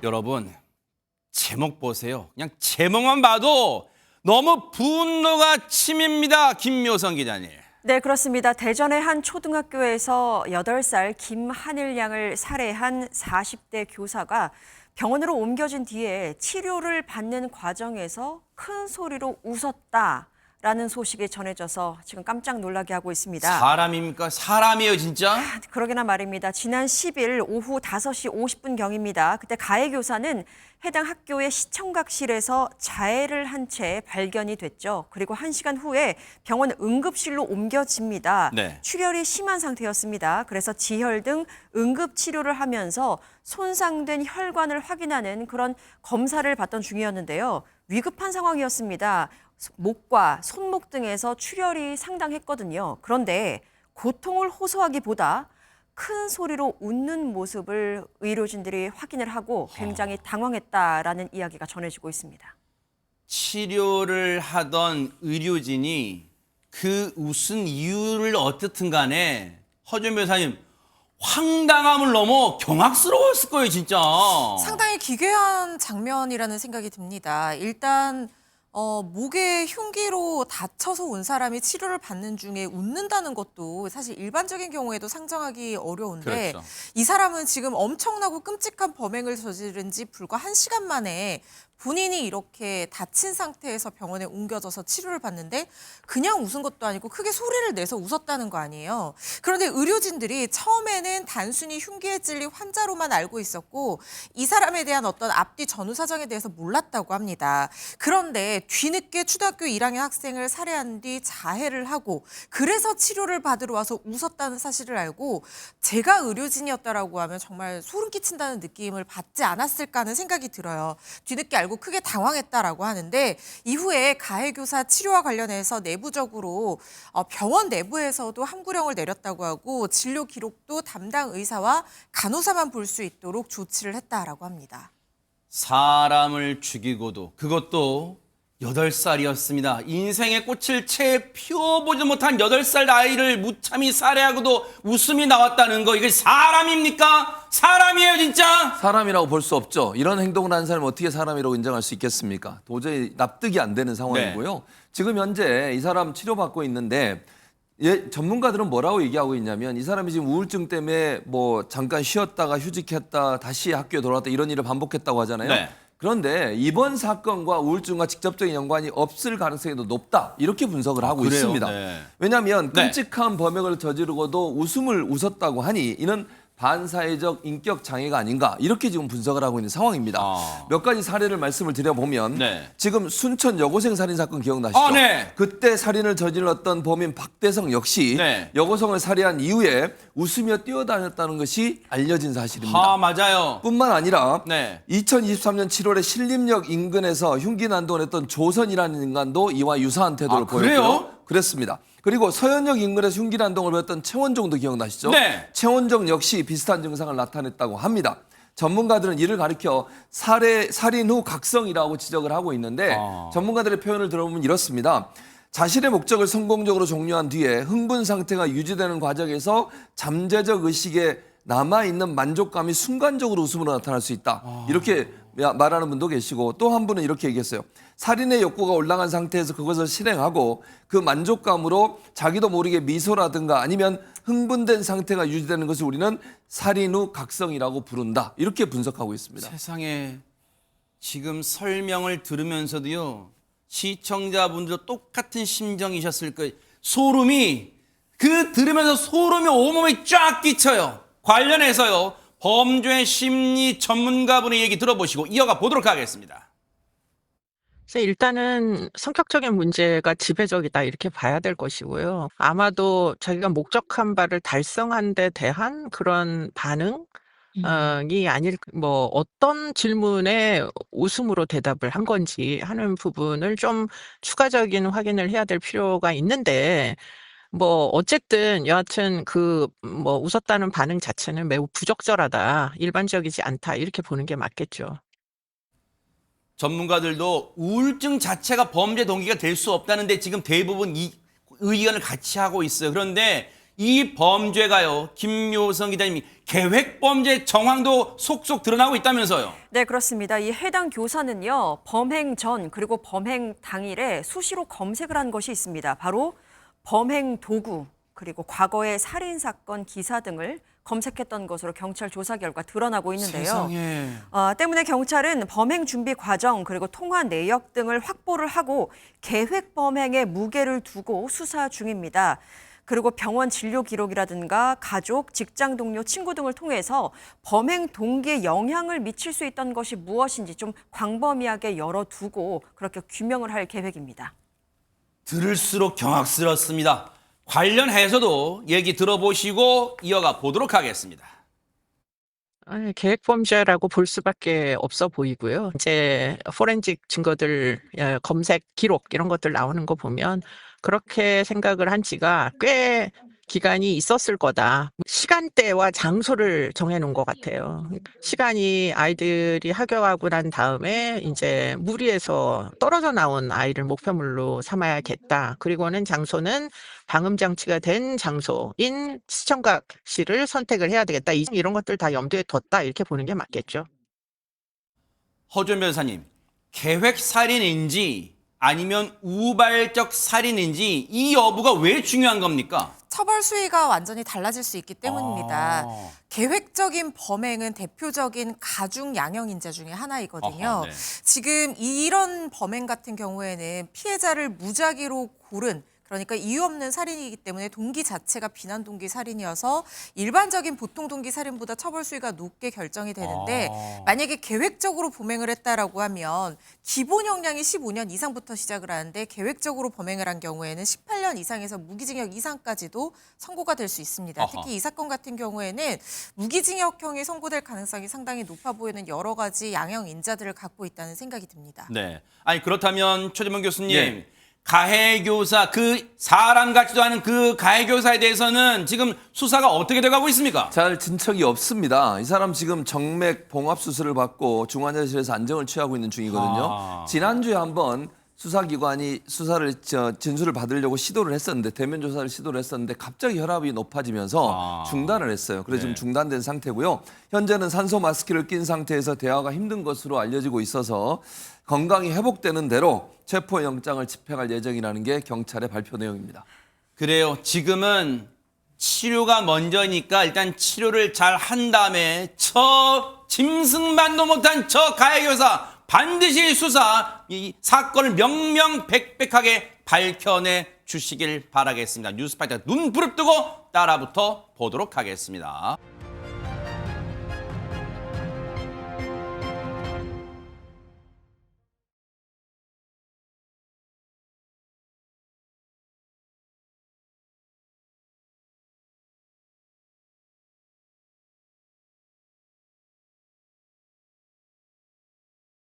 여러분, 제목 보세요. 그냥 제목만 봐도 너무 분노가 치밉니다. 김묘성 기자님. 네, 그렇습니다. 대전의 한 초등학교에서 8살 김한일 양을 살해한 40대 교사가 병원으로 옮겨진 뒤에 치료를 받는 과정에서 큰 소리로 웃었다라는 소식이 전해져서 지금 깜짝 놀라게 하고 있습니다. 사람입니까? 사람이에요, 진짜? 그러게나 말입니다. 지난 10일 오후 5시 50분경입니다. 그때 가해 교사는 해당 학교의 시청각실에서 자해를 한 채 발견이 됐죠. 그리고 1시간 후에 병원 응급실로 옮겨집니다. 네. 출혈이 심한 상태였습니다. 그래서 지혈 등 응급치료를 하면서 손상된 혈관을 확인하는 그런 검사를 받던 중이었는데요. 위급한 상황이었습니다. 목과 손목 등에서 출혈이 상당했거든요. 그런데 고통을 호소하기보다 큰 소리로 웃는 모습을 의료진들이 확인을 하고 굉장히 당황했다라는 이야기가 전해지고 있습니다. 치료를 하던 의료진이 그 웃은 이유를 어떻든 간에 허준 변호사님 황당함을 넘어 경악스러웠을 거예요, 진짜. 상당히 기괴한 장면이라는 생각이 듭니다. 일단 목에 흉기로 다쳐서 온 사람이 치료를 받는 중에 웃는다는 것도 사실 일반적인 경우에도 상정하기 어려운데 그렇죠. 이 사람은 지금 엄청나고 끔찍한 범행을 저지른 지 불과 1시간 만에 본인이 이렇게 다친 상태에서 병원에 옮겨져서 치료를 받는데 그냥 웃은 것도 아니고 크게 소리를 내서 웃었다는 거 아니에요. 그런데 의료진들이 처음에는 단순히 흉기에 찔린 환자로만 알고 있었고 이 사람에 대한 어떤 앞뒤 전후 사정에 대해서 몰랐다고 합니다. 그런데 뒤늦게 초등학교 1학년 학생을 살해한 뒤 자해를 하고 그래서 치료를 받으러 와서 웃었다는 사실을 알고 제가 의료진이었다라고 하면 정말 소름 끼친다는 느낌을 받지 않았을까 하는 생각이 들어요. 뒤늦게 알고 크게 당황했다라고 하는데 이후에 가해 교사 치료와 관련해서 내부적으로 병원 내부에서도 함구령을 내렸다고 하고 진료 기록도 담당 의사와 간호사만 볼 수 있도록 조치를 했다라고 합니다. 사람을 죽이고도 그것도 8살이었습니다. 인생의 꽃을 채 피워보지 못한 8살 아이를 무참히 살해하고도 웃음이 나왔다는 거 이게 사람입니까? 사람이에요 진짜? 사람이라고 볼 수 없죠. 이런 행동을 한 사람을 어떻게 사람이라고 인정할 수 있겠습니까? 도저히 납득이 안 되는 상황이고요. 네. 지금 현재 이 사람 치료받고 있는데 전문가들은 뭐라고 얘기하고 있냐면 이 사람이 지금 우울증 때문에 뭐 잠깐 쉬었다가 휴직했다 다시 학교에 돌아왔다 이런 일을 반복했다고 하잖아요. 네. 그런데 이번 사건과 우울증과 직접적인 연관이 없을 가능성이 더 높다 이렇게 분석을 하고 그래요? 있습니다. 네. 왜냐하면 네. 끔찍한 범행을 저지르고도 웃음을 웃었다고 하니 이는 반사회적 인격 장애가 아닌가 이렇게 지금 분석을 하고 있는 상황입니다. 몇 가지 사례를 말씀을 드려보면 네. 지금 순천 여고생 살인 사건 기억나시죠? 아, 네. 그때 살인을 저질렀던 범인 박대성 역시 네. 여고생을 살해한 이후에 웃으며 뛰어다녔다는 것이 알려진 사실입니다. 아 맞아요. 뿐만 아니라 네. 2023년 7월에 신림역 인근에서 흉기 난동을 했던 조선이라는 인간도 이와 유사한 태도를 아, 보였고요. 그래요? 그랬습니다. 그리고 서현역 인근에서 흉기 난동을 벌였던 최원종도 기억나시죠? 네. 최원종 역시 비슷한 증상을 나타냈다고 합니다. 전문가들은 이를 가리켜 살인 후 각성이라고 지적을 하고 있는데 전문가들의 표현을 들어보면 이렇습니다. 자신의 목적을 성공적으로 종료한 뒤에 흥분 상태가 유지되는 과정에서 잠재적 의식에 남아있는 만족감이 순간적으로 웃음으로 나타날 수 있다. 이렇게 말하는 분도 계시고 또 한 분은 이렇게 얘기했어요. 살인의 욕구가 올라간 상태에서 그것을 실행하고 그 만족감으로 자기도 모르게 미소라든가 아니면 흥분된 상태가 유지되는 것을 우리는 살인 후 각성이라고 부른다. 이렇게 분석하고 있습니다. 세상에 지금 설명을 들으면서도요. 시청자분들도 똑같은 심정이셨을 거예요. 들으면서 소름이 온몸에 쫙 끼쳐요. 관련해서요. 범죄 심리 전문가분의 얘기 들어보시고 이어가 보도록 하겠습니다. 그래서 일단은 성격적인 문제가 지배적이다 이렇게 봐야 될 것이고요. 아마도 자기가 목적한 바를 달성한 데 대한 그런 반응이 아닐 뭐 어떤 질문에 웃음으로 대답을 한 건지 하는 부분을 좀 추가적인 확인을 해야 될 필요가 있는데 뭐 어쨌든 여하튼 그 뭐 웃었다는 반응 자체는 매우 부적절하다, 일반적이지 않다 이렇게 보는 게 맞겠죠. 전문가들도 우울증 자체가 범죄 동기가 될 수 없다는데 지금 대부분 이 의견을 같이 하고 있어요. 그런데 이 범죄가요, 김묘성 기자님이 계획범죄 정황도 속속 드러나고 있다면서요. 네, 그렇습니다. 이 해당 교사는요, 범행 전 그리고 범행 당일에 수시로 검색을 한 것이 있습니다. 바로 범행 도구 그리고 과거의 살인 사건 기사 등을 검색했던 것으로 경찰 조사 결과 드러나고 있는데요. 세상에. 때문에 경찰은 범행 준비 과정 그리고 통화 내역 등을 확보를 하고 계획 범행에 무게를 두고 수사 중입니다. 그리고 병원 진료 기록이라든가 가족, 직장 동료, 친구 등을 통해서 범행 동기에 영향을 미칠 수 있던 것이 무엇인지 좀 광범위하게 열어두고 그렇게 규명을 할 계획입니다. 들을수록 경악스럽습니다. 관련해서도 얘기 들어보시고 이어가 보도록 하겠습니다. 아니, 계획범죄라고 볼 수밖에 없어 보이고요. 이제 포렌식 증거들, 검색 기록 이런 것들 나오는 거 보면 그렇게 생각을 한 지가 꽤 기간이 있었을 거다. 시간대와 장소를 정해놓은 것 같아요. 시간이 아이들이 하교하고 난 다음에 이제 무리해서 떨어져 나온 아이를 목표물로 삼아야겠다. 그리고는 장소는 방음 장치가 된 장소인 시청각실을 선택을 해야 되겠다. 이런 것들 다 염두에 뒀다. 이렇게 보는 게 맞겠죠. 허준 변호사님, 계획 살인인지 아니면 우발적 살인인지 이 여부가 왜 중요한 겁니까? 처벌 수위가 완전히 달라질 수 있기 때문입니다. 아. 계획적인 범행은 대표적인 가중 양형 인자 중에 하나이거든요. 어허, 네. 지금 이런 범행 같은 경우에는 피해자를 무작위로 고른 그러니까 이유 없는 살인이기 때문에 동기 자체가 비난 동기 살인이어서 일반적인 보통 동기 살인보다 처벌 수위가 높게 결정이 되는데 만약에 계획적으로 범행을 했다라고 하면 기본 형량이 15년 이상부터 시작을 하는데 계획적으로 범행을 한 경우에는 18년 이상에서 무기징역 이상까지도 선고가 될 수 있습니다. 아하. 특히 이 사건 같은 경우에는 무기징역형이 선고될 가능성이 상당히 높아 보이는 여러 가지 양형 인자들을 갖고 있다는 생각이 듭니다. 네. 아니 그렇다면 최재문 교수님, 네. 가해교사 그 사람 같지도 않은 그 가해교사에 대해서는 지금 수사가 어떻게 돼가고 있습니까? 잘 진척이 없습니다. 이 사람 지금 정맥 봉합 수술을 받고 중환자실에서 안정을 취하고 있는 중이거든요. 아. 지난주에 한번 수사기관이 진술을 받으려고 시도를 했었는데 대면 조사를 시도를 했었는데 갑자기 혈압이 높아지면서 중단을 했어요. 그래서 지금 중단된 상태고요. 현재는 산소 마스크를 낀 상태에서 대화가 힘든 것으로 알려지고 있어서 건강이 회복되는 대로 체포영장을 집행할 예정이라는 게 경찰의 발표 내용입니다. 그래요. 지금은 치료가 먼저니까 일단 치료를 잘 한 다음에 저 짐승만도 못한 저 가해교사 반드시 수사 이 사건을 명명백백하게 밝혀내 주시길 바라겠습니다. 뉴스파이터 눈 부릅뜨고 따라붙어 보도록 하겠습니다.